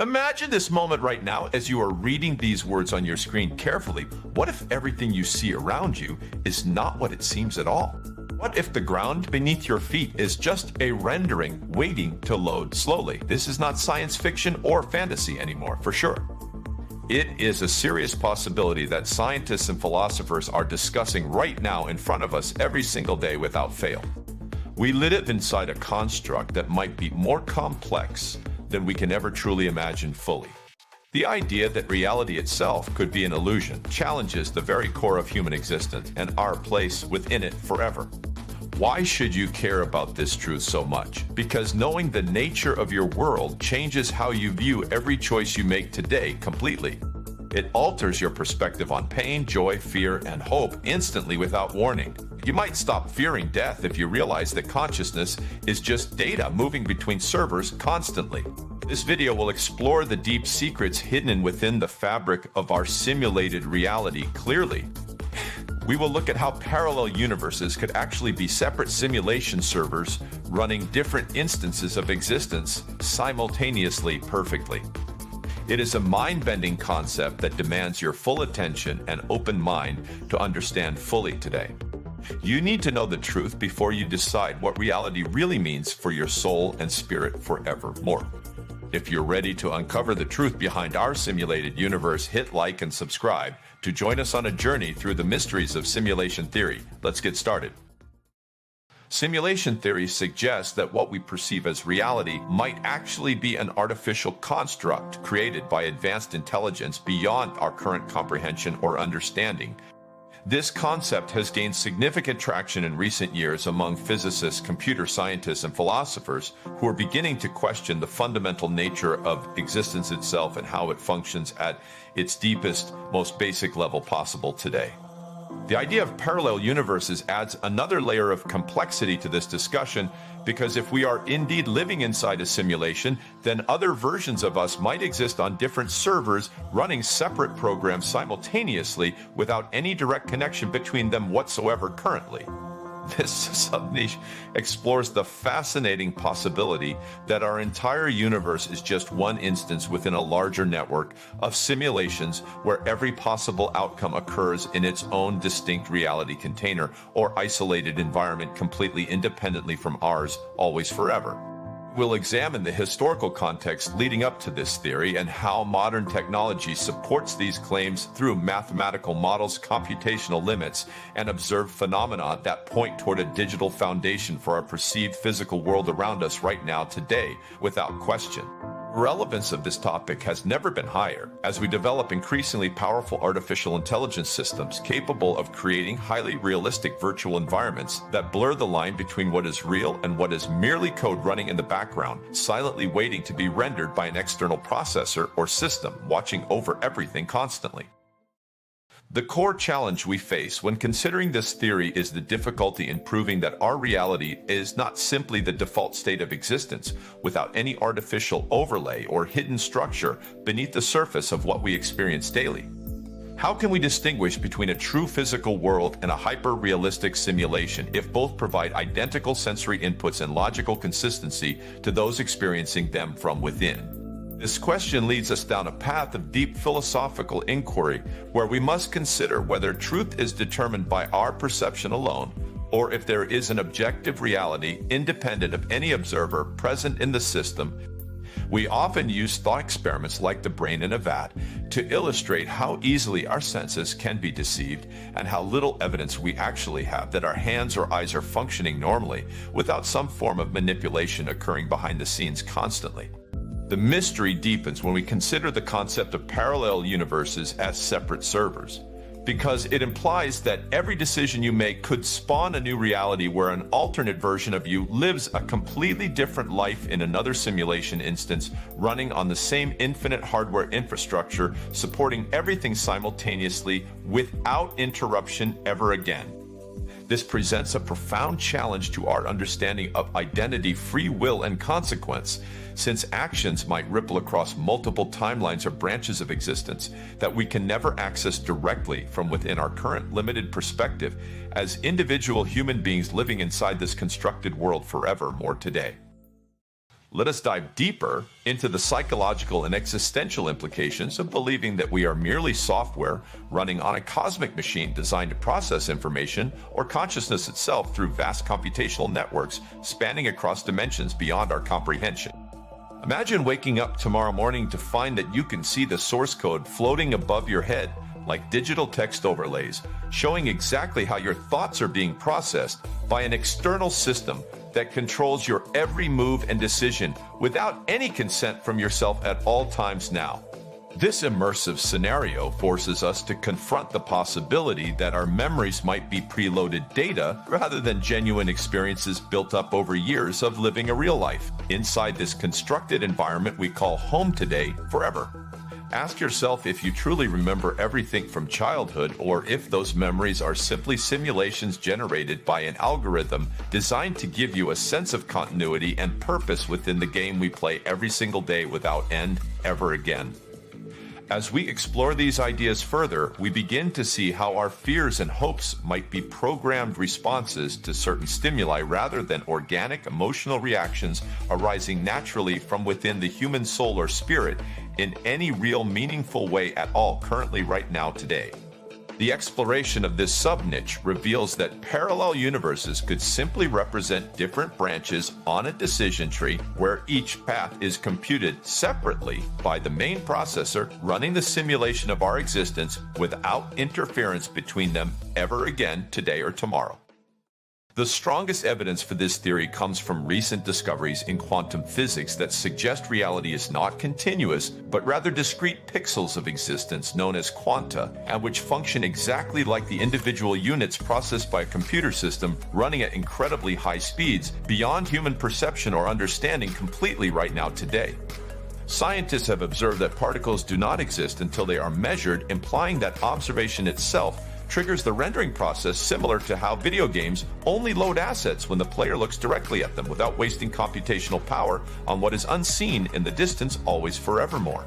Imagine this moment right now as you are reading these words on your screen carefully. What if everything you see around you is not what it seems at all? What if the ground beneath your feet is just a rendering waiting to load slowly? This is not science fiction or fantasy anymore, for sure. It is a serious possibility that scientists and philosophers are discussing right now in front of us every single day without fail. We live inside a construct that might be more complex than we can ever truly imagine fully. The idea that reality itself could be an illusion challenges the very core of human existence and our place within it forever. Why should you care about this truth so much? Because knowing the nature of your world changes how you view every choice you make today completely. It alters your perspective on pain, joy, fear, and hope instantly without warning. You might stop fearing death if you realize that consciousness is just data moving between servers constantly. This video will explore the deep secrets hidden within the fabric of our simulated reality clearly. We will look at how parallel universes could actually be separate simulation servers running different instances of existence simultaneously perfectly. It is a mind-bending concept that demands your full attention and open mind to understand fully today. You need to know the truth before you decide what reality really means for your soul and spirit forevermore. If you're ready to uncover the truth behind our simulated universe, hit like and subscribe to join us on a journey through the mysteries of simulation theory. Let's get started. Simulation theory suggests that what we perceive as reality might actually be an artificial construct created by advanced intelligence beyond our current comprehension or understanding. This concept has gained significant traction in recent years among physicists, computer scientists, and philosophers who are beginning to question the fundamental nature of existence itself and how it functions at its deepest, most basic level possible today. The idea of parallel universes adds another layer of complexity to this discussion because if we are indeed living inside a simulation, then other versions of us might exist on different servers running separate programs simultaneously without any direct connection between them whatsoever currently. This sub-niche explores the fascinating possibility that our entire universe is just one instance within a larger network of simulations where every possible outcome occurs in its own distinct reality container or isolated environment completely independently from ours, always forever. We'll examine the historical context leading up to this theory and how modern technology supports these claims through mathematical models, computational limits, and observed phenomena that point toward a digital foundation for our perceived physical world around us right now today, without question. Relevance of this topic has never been higher as we develop increasingly powerful artificial intelligence systems capable of creating highly realistic virtual environments that blur the line between what is real and what is merely code running in the background, silently waiting to be rendered by an external processor or system watching over everything constantly. The core challenge we face when considering this theory is the difficulty in proving that our reality is not simply the default state of existence without any artificial overlay or hidden structure beneath the surface of what we experience daily. How can we distinguish between a true physical world and a hyper-realistic simulation if both provide identical sensory inputs and logical consistency to those experiencing them from within? This question leads us down a path of deep philosophical inquiry where we must consider whether truth is determined by our perception alone or if there is an objective reality independent of any observer present in the system. We often use thought experiments like the brain in a vat to illustrate how easily our senses can be deceived and how little evidence we actually have that our hands or eyes are functioning normally without some form of manipulation occurring behind the scenes constantly. The mystery deepens when we consider the concept of parallel universes as separate servers, because it implies that every decision you make could spawn a new reality where an alternate version of you lives a completely different life in another simulation instance running on the same infinite hardware infrastructure, supporting everything simultaneously without interruption ever again. This presents a profound challenge to our understanding of identity, free will, and consequence, since actions might ripple across multiple timelines or branches of existence that we can never access directly from within our current limited perspective as individual human beings living inside this constructed world forevermore today. Let us dive deeper into the psychological and existential implications of believing that we are merely software running on a cosmic machine designed to process information or consciousness itself through vast computational networks spanning across dimensions beyond our comprehension. Imagine waking up tomorrow morning to find that you can see the source code floating above your head like digital text overlays, showing exactly how your thoughts are being processed by an external system that controls your every move and decision without any consent from yourself at all times now. This immersive scenario forces us to confront the possibility that our memories might be preloaded data rather than genuine experiences built up over years of living a real life inside this constructed environment we call home today forever. Ask yourself if you truly remember everything from childhood or if those memories are simply simulations generated by an algorithm designed to give you a sense of continuity and purpose within the game we play every single day without end ever again. As we explore these ideas further, we begin to see how our fears and hopes might be programmed responses to certain stimuli rather than organic emotional reactions arising naturally from within the human soul or spirit in any real meaningful way at all currently right now today. The exploration of this sub-niche reveals that parallel universes could simply represent different branches on a decision tree where each path is computed separately by the main processor running the simulation of our existence without interference between them ever again today or tomorrow. The strongest evidence for this theory comes from recent discoveries in quantum physics that suggest reality is not continuous, but rather discrete pixels of existence known as quanta, and which function exactly like the individual units processed by a computer system running at incredibly high speeds beyond human perception or understanding completely right now today. Scientists have observed that particles do not exist until they are measured, implying that observation itself triggers the rendering process similar to how video games only load assets when the player looks directly at them without wasting computational power on what is unseen in the distance always forevermore.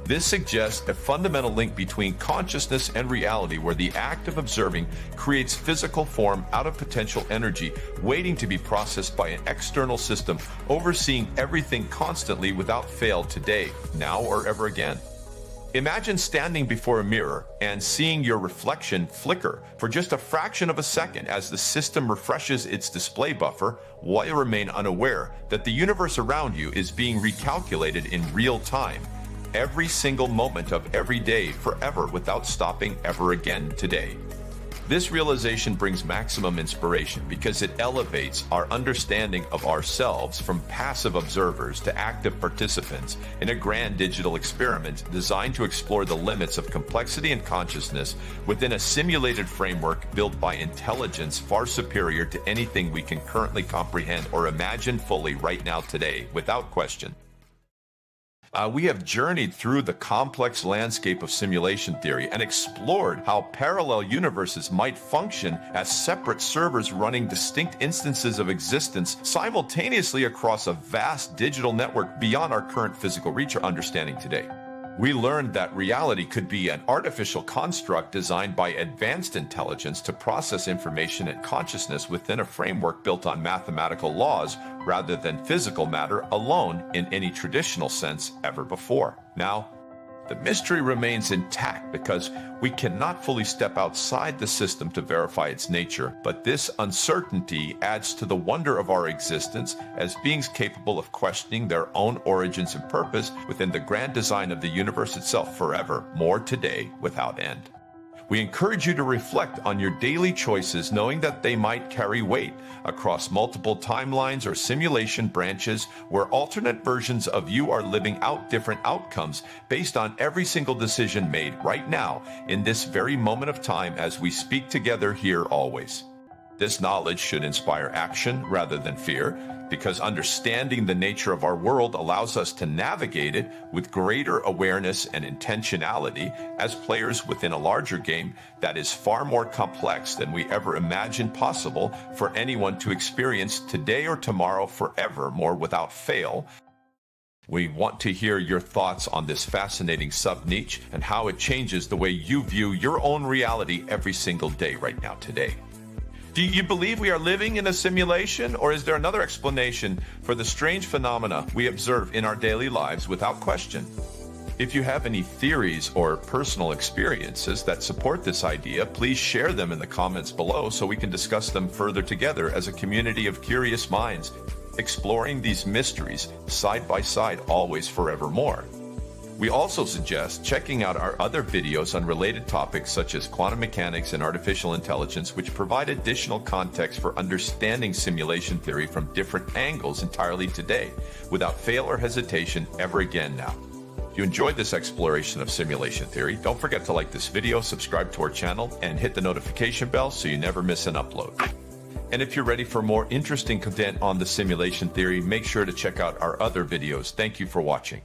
This suggests a fundamental link between consciousness and reality where the act of observing creates physical form out of potential energy waiting to be processed by an external system overseeing everything constantly without fail today, now or ever again. Imagine standing before a mirror and seeing your reflection flicker for just a fraction of a second as the system refreshes its display buffer while you remain unaware that the universe around you is being recalculated in real time, every single moment of every day forever without stopping ever again today. This realization brings maximum inspiration because it elevates our understanding of ourselves from passive observers to active participants in a grand digital experiment designed to explore the limits of complexity and consciousness within a simulated framework built by intelligence far superior to anything we can currently comprehend or imagine fully right now today, without question. We have journeyed through the complex landscape of simulation theory and explored how parallel universes might function as separate servers running distinct instances of existence simultaneously across a vast digital network beyond our current physical reach or understanding today. We learned that reality could be an artificial construct designed by advanced intelligence to process information and consciousness within a framework built on mathematical laws rather than physical matter alone in any traditional sense ever before. Now, the mystery remains intact because we cannot fully step outside the system to verify its nature, but this uncertainty adds to the wonder of our existence as beings capable of questioning their own origins and purpose within the grand design of the universe itself forever, more today without end. We encourage you to reflect on your daily choices, knowing that they might carry weight across multiple timelines or simulation branches where alternate versions of you are living out different outcomes based on every single decision made right now in this very moment of time as we speak together here always. This knowledge should inspire action rather than fear, because understanding the nature of our world allows us to navigate it with greater awareness and intentionality as players within a larger game that is far more complex than we ever imagined possible for anyone to experience today or tomorrow forever more without fail. We want to hear your thoughts on this fascinating sub-niche and how it changes the way you view your own reality every single day right now today. Do you believe we are living in a simulation, or is there another explanation for the strange phenomena we observe in our daily lives without question? If you have any theories or personal experiences that support this idea, please share them in the comments below so we can discuss them further together as a community of curious minds, exploring these mysteries side by side, always forevermore. We also suggest checking out our other videos on related topics such as quantum mechanics and artificial intelligence, which provide additional context for understanding simulation theory from different angles entirely today, without fail or hesitation ever again now. If you enjoyed this exploration of simulation theory, don't forget to like this video, subscribe to our channel, and hit the notification bell so you never miss an upload. And if you're ready for more interesting content on the simulation theory, make sure to check out our other videos. Thank you for watching.